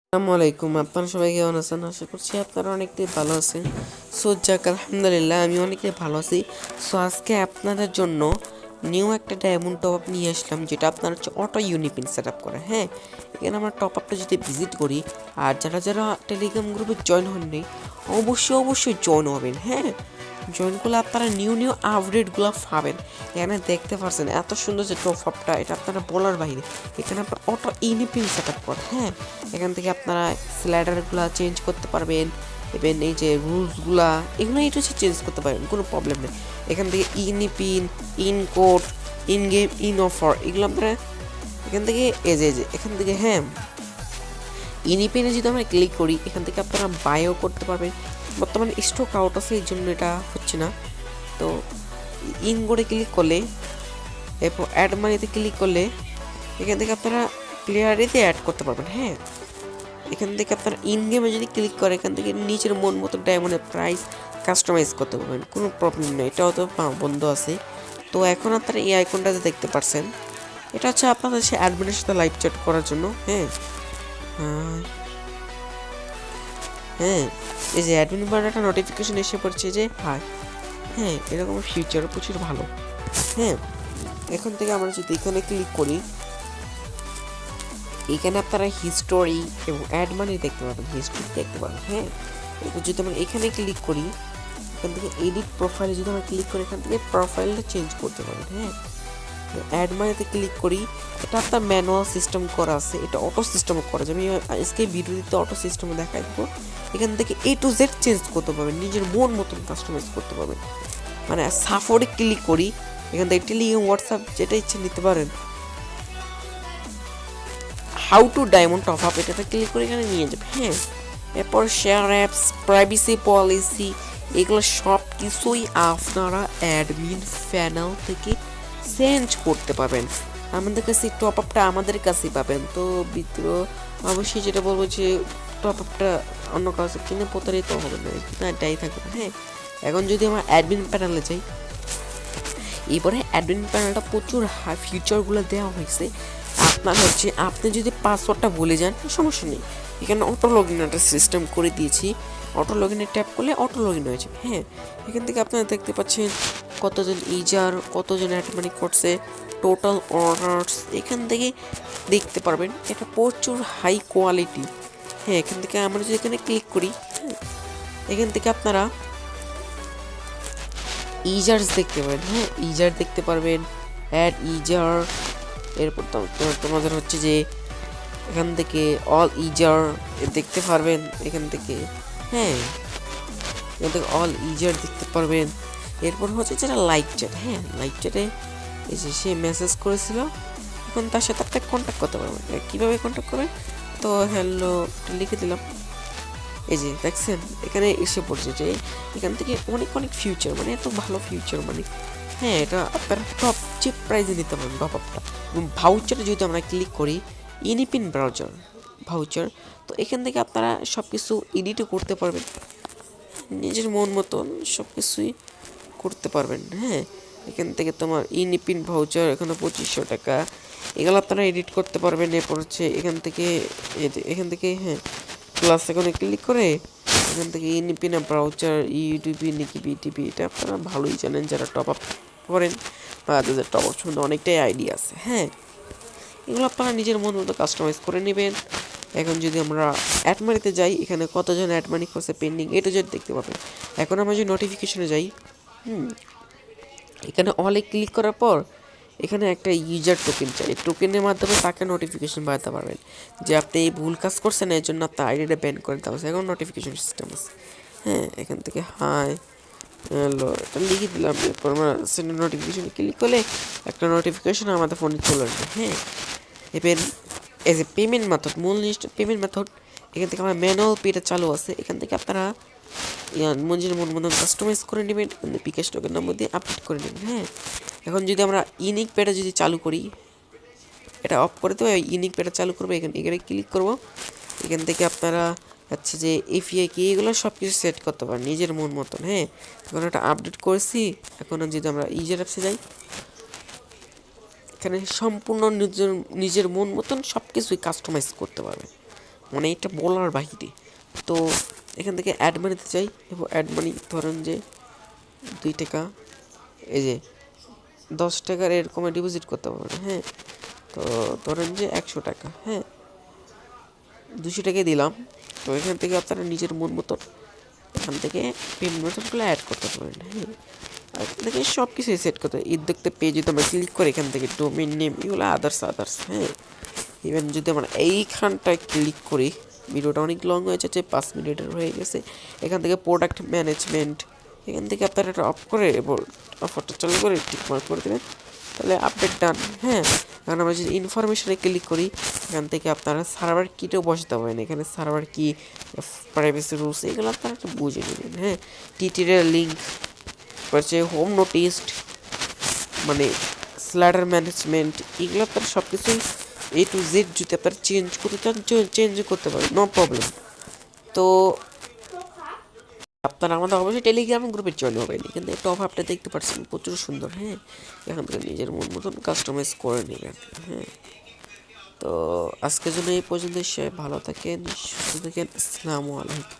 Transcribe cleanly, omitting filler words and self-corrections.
আসসালামু আলাইকুম। আপনারা সবাই কেমন আছেন? আশা করছি আপনারা অনেকটাই ভালো আছেন। সো যাক আলহামদুলিল্লাহ আমি অনেকটাই ভালো আছি। সো আজকে আপনাদের জন্য নিউ একটা ডায়মন্ড টপ আপ নিয়ে আসলাম, যেটা আপনার হচ্ছে অটো ইউনিপিন সেট আপ করে। হ্যাঁ, এখানে আমরা টপ আপটা যদি ভিজিট করি, আর যারা যারা টেলিগ্রাম গ্রুপে জয়েন হননি অবশ্যই জয়েন হবেন। হ্যাঁ, জয়েন করলে আপনারা নিউ আপডেটগুলো পাবেন। এখানে দেখতে পাচ্ছেন এত সুন্দর যে টপ আপটা, এটা আপনারা বলার বাইরে। এখানে আপনার অটো ইউনিপিন সেট আপ করে। হ্যাঁ, এখান থেকে আপনারা স্লাইডারগুলো চেঞ্জ করতে পারবেন, এবং এই যে রুলসগুলা এগুলো এটা হচ্ছে চেঞ্জ করতে পারবেন, কোনো প্রবলেম নেই। এখান থেকে in in code, in game, in offer, এগুলো আপনারা এখান থেকে এখান থেকে হ্যাঁ ইনিপিনে যদি আমরা ক্লিক করি, এখান থেকে আপনারা বায়ও করতে পারবেন। বর্তমানে স্টক আউট আছে, এই জন্য এটা হচ্ছে না। তো ইন করে ক্লিক করলে, এরপর অ্যাড মানিতে ক্লিক করলে এখান থেকে আপনারা প্লেয়ারেতে অ্যাড করতে পারবেন। হ্যাঁ, এখান থেকে আপনারা ইন গেমে যদি ক্লিক করে, এখান থেকে নিচের মন মতো ডায়মন্ডের প্রাইস কাস্টমাইজ করতে পারবেন, কোনো প্রবলেম নেই। এটাও তো বন্ধ আছে। তো এখন আপনারা এই আইকনটাতে দেখতে পাচ্ছেন, এটা হচ্ছে আপনাদের সে অ্যাডমিনের সাথে লাইভ চ্যাট করার জন্য। হ্যাঁ হ্যাঁ এই যে অ্যাডমিন বারটা নোটিফিকেশন এসে পড়ছে যে হ্যাঁ এরকম ফিউচার প্রচুর ভালো। হ্যাঁ, এখন থেকে আমরা যদি এখানে ক্লিক করি, এখানে আপনারা হিস্টোরি এবং অ্যাড মানি দেখতে পাবেন, হিস্ট্রি দেখতে পাবেন। হ্যাঁ, এবার যদি আমরা এখানে ক্লিক করি, এখান থেকে এডিট প্রোফাইলে যদি আমরা ক্লিক করি, এখান থেকে প্রোফাইলটা চেঞ্জ করতে পারবেন। হ্যাঁ, অ্যাড মানিতে ক্লিক করি, এটা আপনার ম্যানুয়াল সিস্টেম করা আছে, এটা অটো সিস্টেম করা যায়। আমি আজকে ভিডিওতে অটো সিস্টেমে দেখাই দেবো। এখান থেকে A to Z চেঞ্জ করতে পারবেন, নিজের মন মতন কাস্টমাইজ করতে পারবেন। মানে সাপোর্টে ক্লিক করি, এখান থেকে টেলিগ্রাম, হোয়াটসঅ্যাপ যেটা ইচ্ছে নিতে পারেন। How to diamond top up, এটাতে ক্লিক করে এখানে নিয়ে যাবে। হ্যাঁ, এরপর শেয়ার অ্যাপস, প্রাইভেসি পলিসি, এগুলো সব কিছুই আপনারা অ্যাডমিন প্যানেল থেকে চেঞ্জ করতে পারবেন। আমাদের কাছে টপ আপটা আমাদের কাছেই পাবেন। তো বিদ্রোহ অবশ্যই যেটা বলবো যে টপ আপটা অন্য কাছে কিনে প্রতারিত হবে না, এটাই থাকবে। হ্যাঁ, এখন যদি আমরা অ্যাডমিন প্যানেলে যাই, এবারে অ্যাডমিন প্যানেলটা প্রচুর ফিচারগুলো দেওয়া হয়েছে। আপনার হচ্ছে আপনি যদি পাসওয়ার্ডটা ভুলে যান, সমস্যা নেই, এখানে অটো লগ ইন একটা সিস্টেম করে দিয়েছি। অটো লগ ইনে ট্যাপ করলে অটো লগ ইন হয়ে যাবে। হ্যাঁ, এখান থেকে আপনারা দেখতে পাচ্ছেন কতজন ইউজার, কতজন অ্যাড মানি করছে, টোটাল অর্ডার্স এখান থেকে দেখতে পারবেন। এটা প্রচুর হাই কোয়ালিটি। হ্যাঁ, এখান থেকে আমরা যদি এখানে ক্লিক করি, এখান থেকে আপনারা ইজার্স দেখতে পাবেন। হ্যাঁ, ইজার দেখতে পারবেন, অ্যাড ইজার। এরপর তোমাদের হচ্ছে যে এখান থেকে অল ইজার দেখতে পারবেন। এখান থেকে হ্যাঁ, এখান থেকে অল ইজার দেখতে পারবেন। এরপর হচ্ছে যেটা লাইভ চ্যাট। হ্যাঁ, লাইভ চ্যাটে এই যে সে মেসেজ করেছিল, এখন তার সাথে আপনি কন্ট্যাক্ট করতে পারবেন। কীভাবে কন্ট্যাক্ট করবেন? তো হ্যালো লিখে দিলাম, এই যে দেখছেন এখানে এসে পড়ছে যে এখান থেকে অনেক ফিউচার, মানে এত ভালো ফিউচার। মানে হ্যাঁ, এটা আপনারা টপ চিপ প্রাইজে নিতে পারবেন টপ আপটা। এবং ভাউচারে যদি আমরা ক্লিক করি, ইনিপিন ব্রাউজার ভাউচার, তো এখান থেকে আপনারা সব কিছু এডিটও করতে পারবেন, নিজের মন মতন সব কিছুই করতে পারবেন। হ্যাঁ, এখান থেকে তোমার ইনিপিন ভাউচার এখানে 2500 টাকা, এগুলো আপনারা এডিট করতে পারবেন। এরপর হচ্ছে এখান থেকে হ্যাঁ প্লাস এখানে ক্লিক করে এখান থেকে ইনিপিনা ব্রাউচার, ইউটিপি, নিকি বিটিপি, এটা আপনারা ভালোই জানেন যারা টপ আপ করেন বা যাদের টপ আপ সম্বন্ধে অনেকটাই আইডিয়া আছে। হ্যাঁ, এগুলো আপনারা নিজের মন মতো কাস্টমাইজ করে নেবেন। এখন যদি আমরা অ্যাড মানিতে যাই, এখানে কতজন অ্যাড মানি করছে পেন্ডিং A to Z দেখতে পাবেন। এখন আমরা যদি নোটিফিকেশনে যাই, এখানে অলে ক্লিক করার পর এখানে একটা ইউজার টোকেন চাই, এই টোকেনের মাধ্যমে তাকে নোটিফিকেশন বাড়াতে পারবেন যে আপনি এই ভুল কাজ করছেন, এর জন্য আপনার আইডিটা ব্যান করে দেওয়া হয়েছে। এখন নোটিফিকেশন সিস্টেম আছে। হ্যাঁ, এখান থেকে হাই হ্যালো এটা লিখে দিলাম। এরপর আমরা সেন্ড নোটিফিকেশনে ক্লিক করলে একটা নোটিফিকেশন আমাদের ফোনে চলে আসবে। হ্যাঁ, এবার এজ এ পেমেন্ট মেথড, মূল জিনিসটা পেমেন্ট মেথড। এখান থেকে আমার ম্যানুয়াল পেটা চালু আছে, এখান থেকে আপনারা নিজের মন মতন কাস্টমাইজ করে নেবেন, বিকাশ টোকেন নম্বর দিয়ে আপডেট করে নেবেন। হ্যাঁ, এখন যদি আমরা ইউনিক পেটা যদি চালু করি, এটা অফ করে দেবো, ইউনিক পেটা চালু করবো, এখানে ক্লিক করবো। এখান থেকে আপনারা হচ্ছে যে এপিআই কি এগুলো সব কিছু সেট করতে পারেন নিজের মন মতন। হ্যাঁ, এখন এটা আপডেট করেছি। এখন যদি আমরা ইউজার অ্যাপসে যাই, এখানে সম্পূর্ণ নিজের মন মতন সব কিছুই কাস্টমাইজ করতে পারবেন। মানে এটা বলার বাহিরে। তো এখান থেকে অ্যাড মানিতে চাই এবং অ্যাড মানি ধরেন যে 2 টাকা, এই যে 10 টাকার এরকম ডিপোজিট করতে পারবেন। হ্যাঁ, তো ধরেন যে 100 টাকা, হ্যাঁ 200 টাকাই দিলাম। তো এখান থেকে আপনারা নিজের মন মতন এখান থেকে পেমেন্ট মেথডগুলো অ্যাড করতে পারেন। হ্যাঁ, আর এখান থেকে সব কিছুই সেট করতে হয়। ঈদ দেখতে পেয়ে যদি আমরা ক্লিক করি এখান থেকে ডোমেইন নেম এগুলো আদার্স, হ্যাঁ ইভেন যদি আমরা এইখানটায় ক্লিক করি, ভিডিওটা অনেক লং হয়েছে, 5 মিনিটের হয়ে গেছে। এখান থেকে প্রোডাক্ট ম্যানেজমেন্ট, এখান থেকে আপনারা এটা অফ করে এবং অফারটা চালু করে টিক মার্ক করে দেবেন, তাহলে আপডেট ডান। হ্যাঁ, কারণ আমরা যদি ইনফরমেশনে ক্লিক করি এখান থেকে আপনারা সার্ভার কিটাও বসাতে পারেন। এখানে সার্ভার কি, প্রাইভেসি রুলস এগুলো আপনারা একটু বুঝে নেবেন। হ্যাঁ, টিটির লিঙ্ক হচ্ছে হোম নোটিস, মানে স্ল্যাডার ম্যানেজমেন্ট, এগুলো আপনারা সব কিছুই A to Z যদি আপনারা চেঞ্জ করতে চান চেঞ্জ করতে পারেন, নো প্রবলেম। তো আপনারা আমাদের অবশ্যই টেলিগ্রাম গ্রুপে জয়েন হবেন। এখান থেকে টপ আপটা দেখতে পাচ্ছেন প্রচুর সুন্দর। হ্যাঁ, এখান থেকে নিজের মন মতন কাস্টমাইজ করে নেবেন। হ্যাঁ, তো আজকের জন্য এই পর্যন্ত, সে ভালো থাকেন, সুস্থ থাকেন। আসসালামু আলাইকুম।